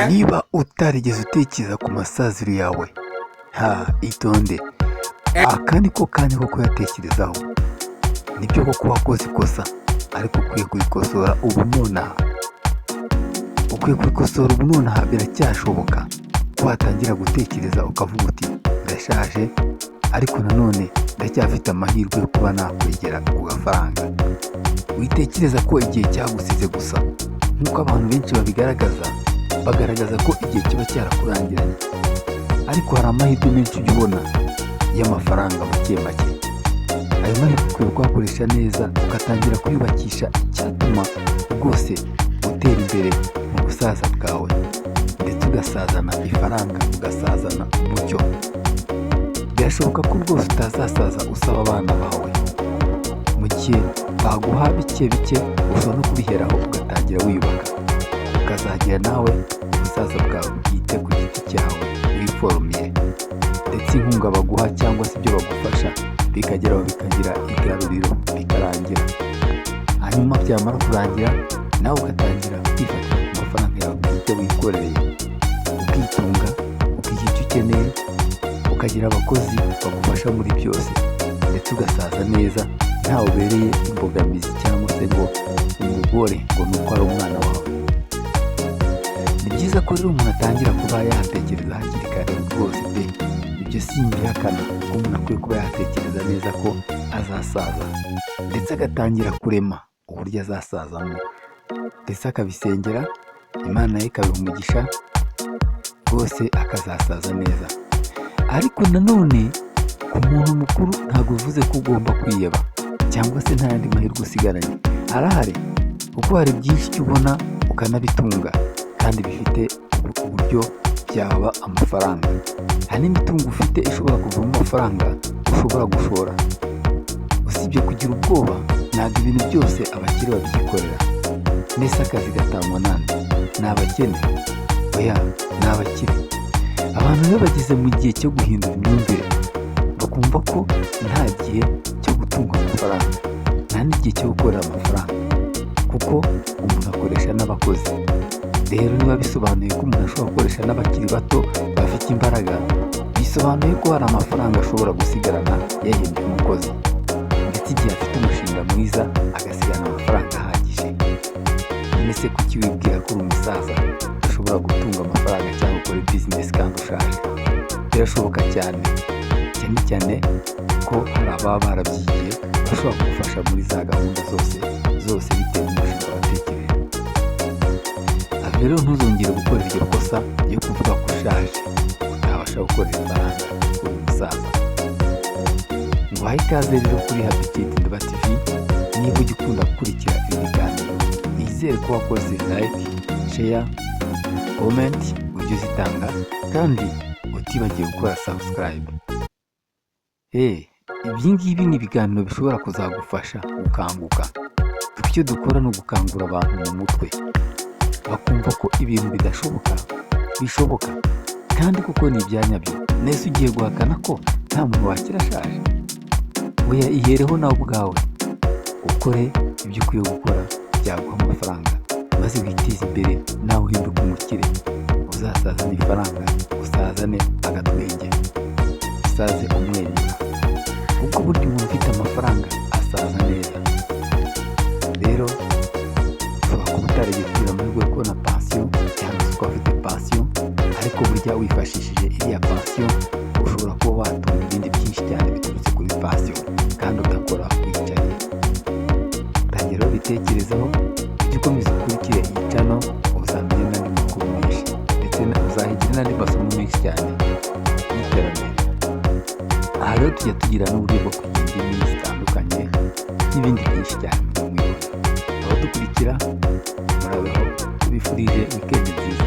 Niba utarigeze utekereza ku masaziro yawe, itonde. Aka ni ko kanya ko kuyatekerezaho. Nibyo koko wakoze ikosa, ariko ukwiye kurikosora ubu nonaha. Ukwiye kurikosora ubu nonaha, biracyashoboka ko watangira gutekereza ukavuga uti ndashaje, ariko nanone ndacyafite amahirwe yo kuba nakwegera ku gafaranga. Witekereza ko igihe cyagusize gusa, nk'uko abantu benshi bagaragaza ko igihe kiba cyarakurangiranye, ariko hari amahirwe menshi ujya ubona y'amafaranga make make. Ayo mahirwe ukwiye kuyakoresha neza, ugatangira kwiyubakisha icyatuma rwose utera imbere mu busaza bwawe, ndetse ugasazana ifaranga, ugasazana umucyo. Birashoboka ko rwose utazasaza usaba abana bawe. Mu gihe baguha bike bike, ushobora no kubiheraho ugatangira wiyubaka, ukazagira nawe ubusaza bwawe bwite ku giti cyawe wiforomiye, ndetse inkunga baguha cyangwa se ibyo bagufasha bikageraho bikagira igaruriro, bikarangira. Hanyuma byamara kurangira, nawe ugatangira kwifatira ku mafaranga yawe bwite wikoreye, ukitunga, ukigira icyo ukeneye, ukagira abakozi bagufasha muri byose, ndetse ugasaza neza ntawe ubereye imbogamizi cyangwa se ngo umugore ngo ni uko ari umwana wawe. Ni byiza ko rero umuntu atangira kuba yatekereza hakiri kare rwose pe. Ibyo simbihakana, ko umuntu akwiye kuba yatekereza neza ko azasaza, ndetse agatangira kurema uburyo azasazamo, ndetse akabisengera Imana ye ikabiha umugisha rwose akazasaza neza. Ariko nanone ku muntu mukuru ntabwo bivuze ko ugomba kwiyeba cyangwa se nta yandi mahirwe usigaranye. Arahari, kuko hari byinshi icyo ubona ukanabitunga kandi bifite uburyo byaba amafaranga. Hari n'imitungo ufite ishobora kuvamo amafaranga ushobora gushora. Usibye kugira ubwoba, ntabwo ibintu byose abakire babyikorera. Mbese akazi gatangwa nande? Ni abakene? Oya, ni abakire. Abantu rero bageze mu gihe cyo guhindura imyumvire, bakumva ko nta gihe cyo gutunga amafaranga, nta n'igihe cyo gukorera amafaranga, kuko umuntu akoresha n'abakozi. Rero niba bisobanuye ko umuntu ashobora gukoresha n'abakiri bato bafite imbaraga, bisobanuye ko hari amafaranga ashobora gusigarana yahembye umukozi, ndetse igihe afite umushinga mwiza agasigarana amafaranga ahagije. Mbese kuki wibwira ko uri umusaza ushobora gutunga amafaranga cyangwa ukora bizinesi kandi ushaje? Birashoboka cyane cyane ko hari ababa barabyigiye bashobora kugufasha muri za gahunda zose bitewe n'umushinga watekereje. Rero ntuzongere gukora iryo kosa yo kuvuga ko ushaje utabasha gukorera ifaranga uri umusaza. Nguhaye ikaze rero kuri Happy Nduba TV. Niba ujya ukunda gukurikira ibi biganiro, nizere ko wakoze like, share, comment, ujye uzitanga, kandi utibagiwe gukora subscribe. Ibi ngibi ni ibiganiro bishobora kuzagufasha gukanguka. Icyo dukora ni ugukangura abantu mu mutwe, bakumva ko ibintu bidashoboka bishoboka, kandi kuko ni ibyanyabyo. Nese ugiye guhakana ko nta muntu wakira ashaje? Oya, ihereho nawe ubwawe ukore ibyo ukwiye gukora byaguha amafaranga, maze witeze imbere nawe uhinduke umukire. Uzasazane ifaranga, usazane agatwenge, usaze umwenyura, kuko burya umuntu ufite amafaranga asaza neza. Rero ushobora kuba utarigeze ugira amahirwe yo kubona pansiyo, cyangwa se ukaba ufite pansiyo, ariko burya wifashishije iriya pansiyo ushobora kuba watunga ibindi byinshi cyane biturutse kuri pansiyo kandi ugakora wicaye. Tangira bitekerezaho, ujye ukomeza ukurikire iyi channel, uzamenya n'andi makuru menshi, ndetse uzahigira n'andi masomo menshi cyane y'iterambere. Aha rero tujya tugira n'uburyo bwo kwiga indimi zitandukanye n'ibindi byinshi cyane mu mwibone. Abadukurikira murabeho, tubifurije weekend nziza.